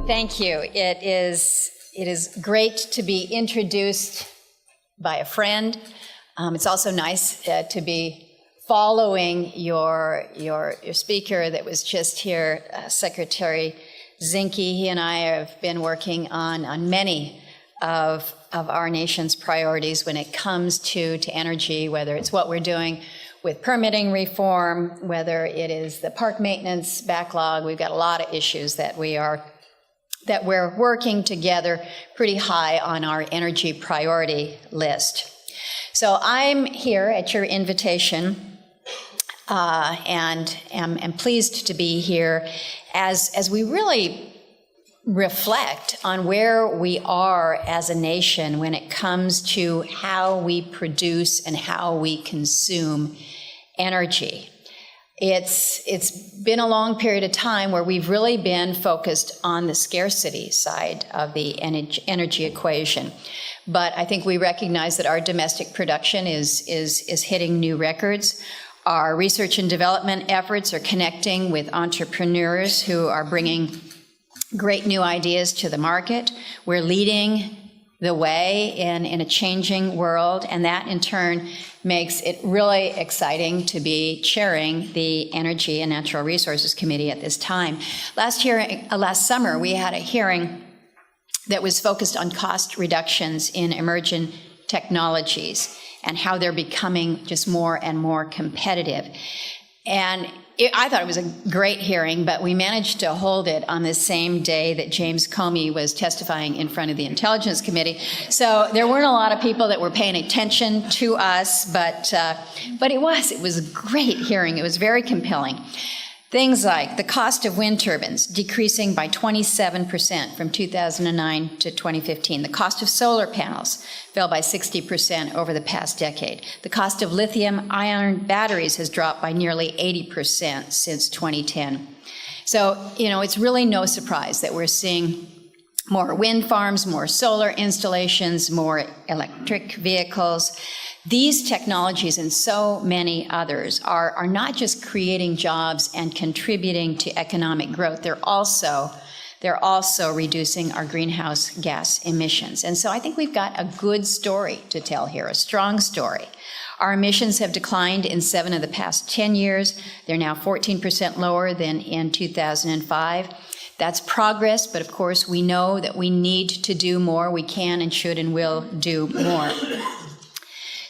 Thank you. It is great to be introduced by a friend. It's also nice to be following your speaker that was just here, Secretary Zinke. He and I have been working on many of our nation's priorities when it comes to energy, whether it's what we're doing with permitting reform, whether it is the park maintenance backlog. We've got a lot of issues that we're working together pretty high on our energy priority list. So I'm here at your invitation and am pleased to be here as we really reflect on where we are as a nation when it comes to how we produce and how we consume energy. It's been a long period of time where we've really been focused on the scarcity side of the energy equation. But I think we recognize that our domestic production is hitting new records. Our research and development efforts are connecting with entrepreneurs who are bringing great new ideas to the market. We're leading the way in a changing world, and that in turn makes it really exciting to be chairing the Energy and Natural Resources Committee at this time. Last summer, we had a hearing that was focused on cost reductions in emerging technologies and how they're becoming just more and more competitive. And I thought it was a great hearing, but we managed to hold it on the same day that James Comey was testifying in front of the Intelligence Committee. So there weren't a lot of people that were paying attention to us, but it was a great hearing. It was very compelling. Things like the cost of wind turbines decreasing by 27% from 2009 to 2015. The cost of solar panels fell by 60% over the past decade. The cost of lithium-ion batteries has dropped by nearly 80% since 2010. So, it's really no surprise that we're seeing more wind farms, more solar installations, more electric vehicles. These technologies and so many others are not just creating jobs and contributing to economic growth, they're also reducing our greenhouse gas emissions. And so I think we've got a good story to tell here, a strong story. Our emissions have declined in 7 of the past 10 years. They're now 14% lower than in 2005. That's progress, but of course we know that we need to do more. We can and should and will do more.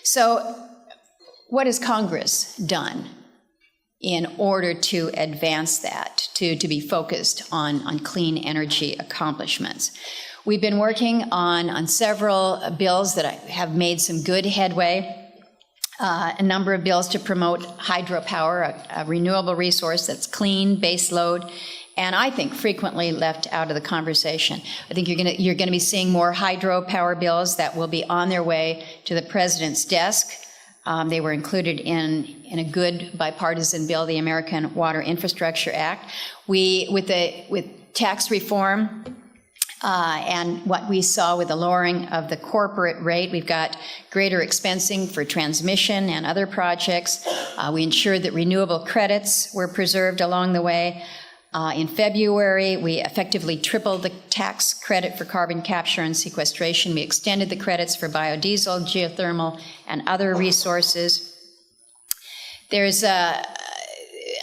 So what has Congress done in order to advance that, to be focused on clean energy accomplishments? We've been working on several bills that have made some good headway. A number of bills to promote hydropower, a renewable resource that's clean, base load, and I think frequently left out of the conversation. I think you're going to be seeing more hydropower bills that will be on their way to the president's desk. They were included in a good bipartisan bill, the American Water Infrastructure Act. With tax reform and what we saw with the lowering of the corporate rate, we've got greater expensing for transmission and other projects. We ensured that renewable credits were preserved along the way. In February, we effectively tripled the tax credit for carbon capture and sequestration. We extended the credits for biodiesel, geothermal, and other resources. There's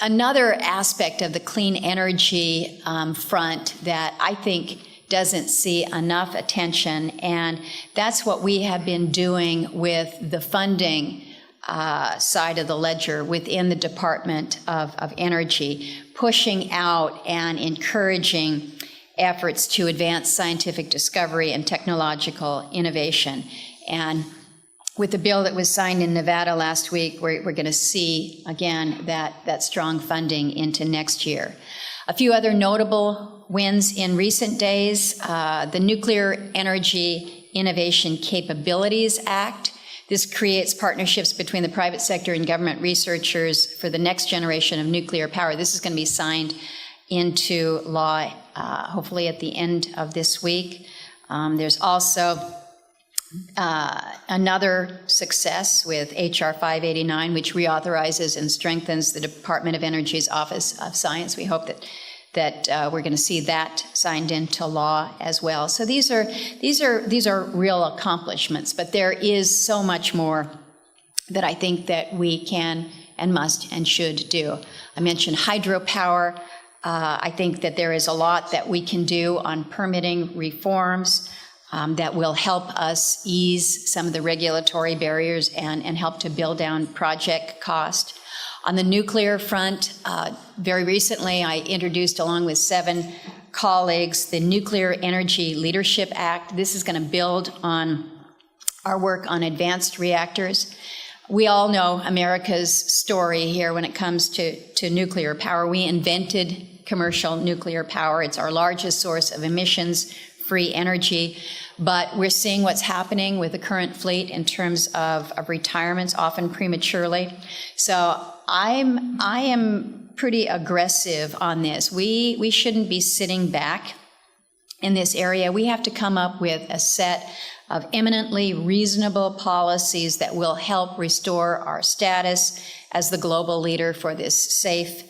another aspect of the clean energy front that I think doesn't see enough attention, and that's what we have been doing with the funding side of the ledger within the Department of Energy, pushing out and encouraging efforts to advance scientific discovery and technological innovation. And with the bill that was signed in Nevada last week, we're going to see, again, that strong funding into next year. A few other notable wins in recent days, the Nuclear Energy Innovation Capabilities Act. This creates partnerships between the private sector and government researchers for the next generation of nuclear power. This is going to be signed into law, hopefully at the end of this week. There's also another success with H.R. 589, which reauthorizes and strengthens the Department of Energy's Office of Science. We hope that that we're going to see that signed into law as well. So these are real accomplishments, but there is so much more that I think that we can and must and should do. I mentioned hydropower. I think that there is a lot that we can do on permitting reforms that will help us ease some of the regulatory barriers and help to build down project cost. On the nuclear front, very recently I introduced, along with 7 colleagues, the Nuclear Energy Leadership Act. This is going to build on our work on advanced reactors. We all know America's story here when it comes to nuclear power. We invented commercial nuclear power. It's our largest source of emissions-free energy. But we're seeing what's happening with the current fleet in terms of retirements, often prematurely. So I am pretty aggressive on this. We shouldn't be sitting back in this area. We have to come up with a set of eminently reasonable policies that will help restore our status as the global leader for this safe,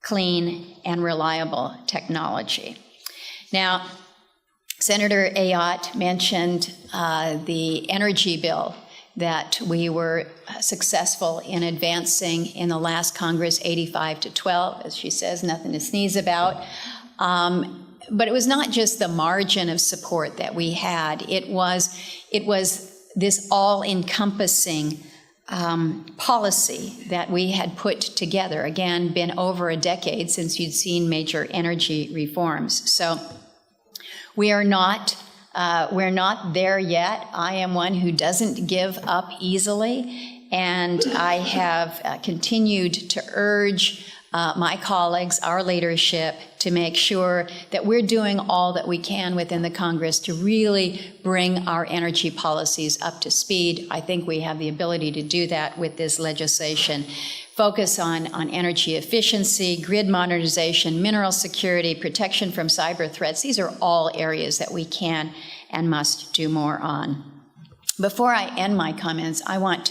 clean, and reliable technology. Now, Senator Ayotte mentioned the energy bill that we were successful in advancing in the last Congress, 85-12, as she says, nothing to sneeze about. But it was not just the margin of support that we had. It was this all-encompassing policy that we had put together. Again, been over a decade since you'd seen major energy reforms. So we're not there yet. I am one who doesn't give up easily, and I have continued to urge my colleagues, our leadership, to make sure that we're doing all that we can within the Congress to really bring our energy policies up to speed. I think we have the ability to do that with this legislation. Focus on energy efficiency, grid modernization, mineral security, protection from cyber threats. These are all areas that we can and must do more on. Before I end my comments, I want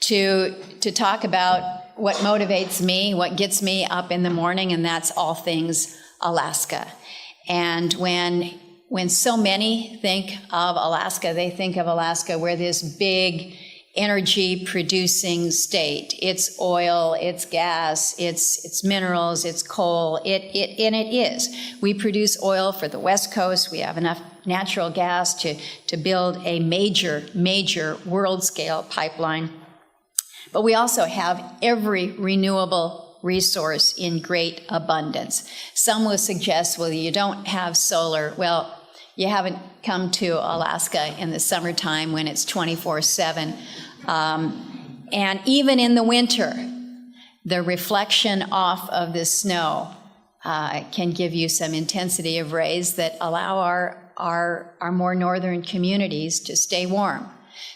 to talk about what motivates me, what gets me up in the morning, and that's all things Alaska. And when so many think of Alaska, they think of Alaska where this big energy producing state. It's oil, it's gas, it's minerals, it's coal, and it is. We produce oil for the West Coast. We have enough natural gas to build a major world scale pipeline. But we also have every renewable resource in great abundance. Some will suggest, well, you don't have solar. Well, you haven't come to Alaska in the summertime when it's 24/7. And even in the winter, the reflection off of the snow can give you some intensity of rays that allow our more northern communities to stay warm.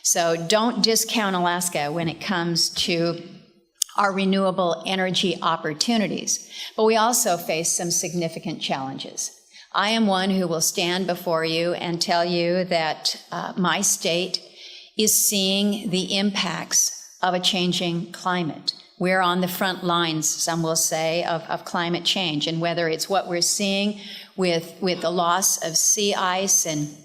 So don't discount Alaska when it comes to our renewable energy opportunities. But we also face some significant challenges. I am one who will stand before you and tell you that my state is seeing the impacts of a changing climate. We're on the front lines, some will say, of climate change. And whether it's what we're seeing with the loss of sea ice and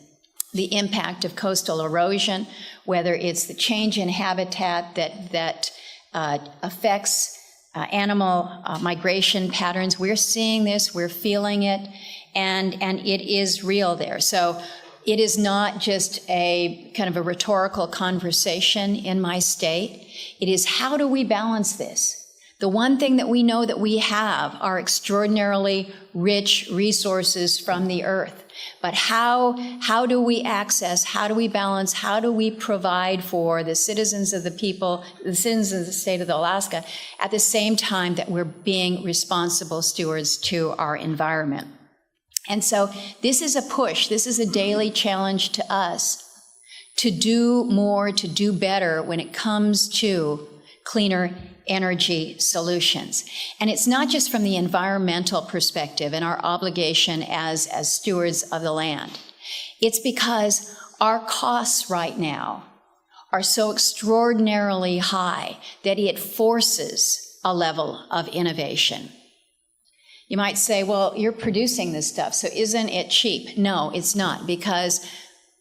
the impact of coastal erosion, whether it's the change in habitat that affects animal migration patterns, we're seeing this, we're feeling it, and it is real there. So it is not just a kind of a rhetorical conversation in my state. It is, how do we balance this? The one thing that we know that we have are extraordinarily rich resources from the earth. But how do we access, how do we balance, how do we provide for the citizens of the people, the citizens of the state of Alaska, at the same time that we're being responsible stewards to our environment? And so this is a push, this is a daily challenge to us to do more, to do better when it comes to cleaner energy solutions. And it's not just from the environmental perspective and our obligation as stewards of the land. It's because our costs right now are so extraordinarily high that it forces a level of innovation. You might say, well, you're producing this stuff, so isn't it cheap? No, it's not, because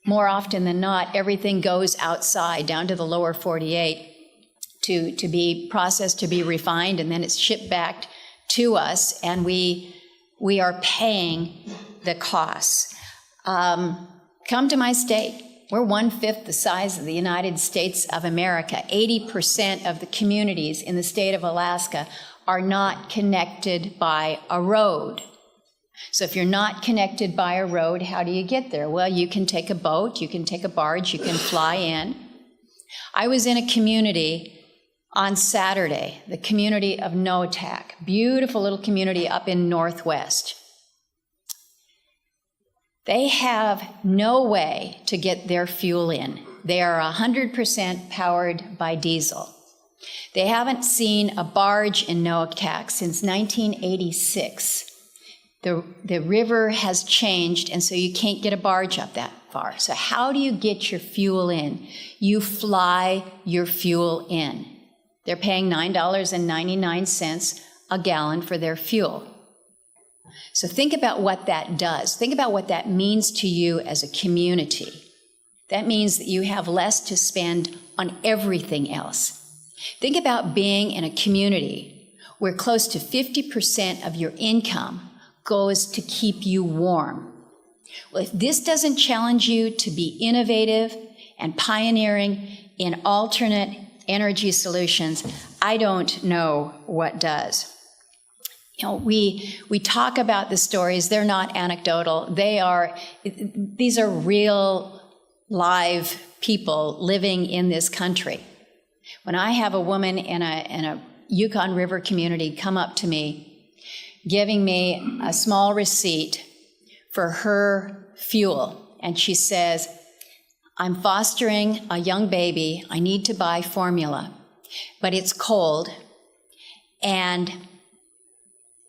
more often than not, everything goes outside down to the lower 48 to be processed, to be refined, and then it's shipped back to us, and we are paying the costs. Come to my state. We're 1/5 the size of the United States of America. 80% of the communities in the state of Alaska are not connected by a road. So if you're not connected by a road, how do you get there? Well, you can take a boat, you can take a barge, you can fly in. I was in a community on Saturday, the community of Noatak, beautiful little community up in Northwest. They have no way to get their fuel in. They are 100% powered by diesel. They haven't seen a barge in Noatak since 1986. The river has changed, and so you can't get a barge up that far. So how do you get your fuel in? You fly your fuel in. They're paying $9.99 a gallon for their fuel. So think about what that does. Think about what that means to you as a community. That means that you have less to spend on everything else. Think about being in a community where close to 50% of your income goes to keep you warm. Well, if this doesn't challenge you to be innovative and pioneering in alternate energy solutions, I don't know what does. You know, we talk about the stories. They're not anecdotal. These are real, live people living in this country. When I have a woman in a Yukon River community come up to me, giving me a small receipt for her fuel, and she says, I'm fostering a young baby. I need to buy formula, but it's cold, and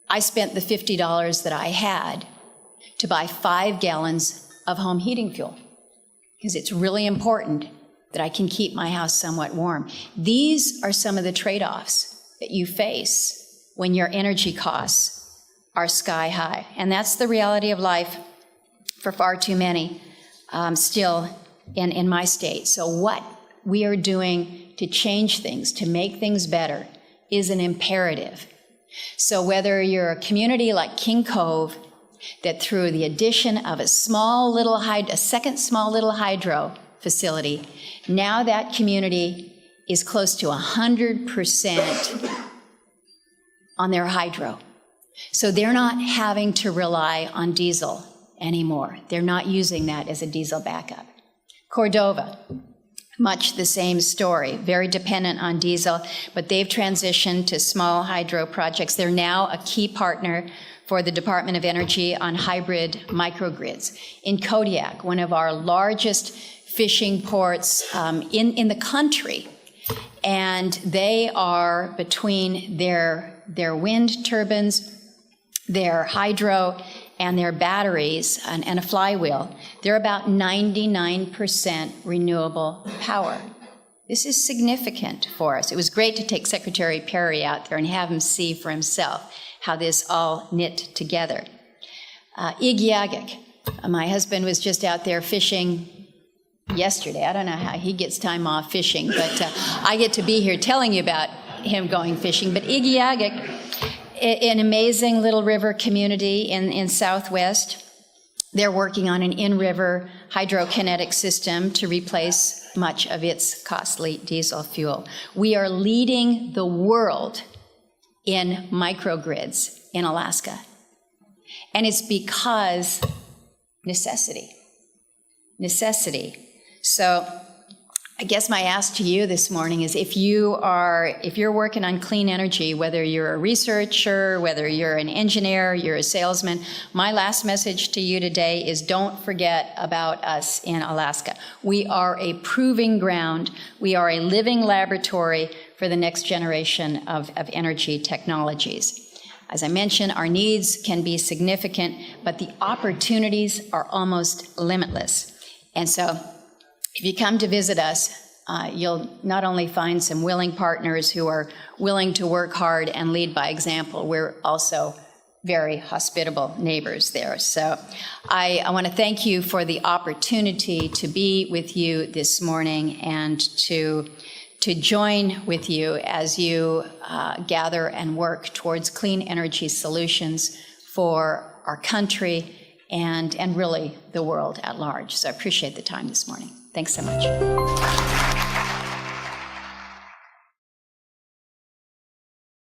I spent the $50 that I had to buy 5 gallons of home heating fuel, because it's really important that I can keep my house somewhat warm. These are some of the trade-offs that you face when your energy costs are sky high. And that's the reality of life for far too many still in my state. So what we are doing to change things, to make things better, is an imperative. So whether you're a community like King Cove, that through the addition of a second small little hydro facility, now that community is close to 100% on their hydro. So they're not having to rely on diesel anymore. They're not using that as a diesel backup. Cordova, much the same story, very dependent on diesel, but they've transitioned to small hydro projects. They're now a key partner for the Department of Energy on hybrid microgrids. In Kodiak, one of our largest fishing ports in the country, and they are between their wind turbines, their hydro, and their batteries and a flywheel, they're about 99% renewable power. This is significant for us. It was great to take Secretary Perry out there and have him see for himself how this all knit together. Igiugig, my husband was just out there fishing yesterday. I don't know how he gets time off fishing, but I get to be here telling you about him going fishing. But Igiugig, an amazing little river community in Southwest. They're working on an in-river hydrokinetic system to replace much of its costly diesel fuel. We are leading the world in microgrids in Alaska. And it's because necessity. So I guess my ask to you this morning is if you're working on clean energy, whether you're a researcher, whether you're an engineer, you're a salesman, my last message to you today is don't forget about us in Alaska. We are a proving ground. We are a living laboratory for the next generation of energy technologies. As I mentioned, our needs can be significant, but the opportunities are almost limitless. And so if you come to visit us, you'll not only find some willing partners who are willing to work hard and lead by example, we're also very hospitable neighbors there. So I want to thank you for the opportunity to be with you this morning and to join with you as you gather and work towards clean energy solutions for our country and really the world at large. So I appreciate the time this morning. Thanks so much.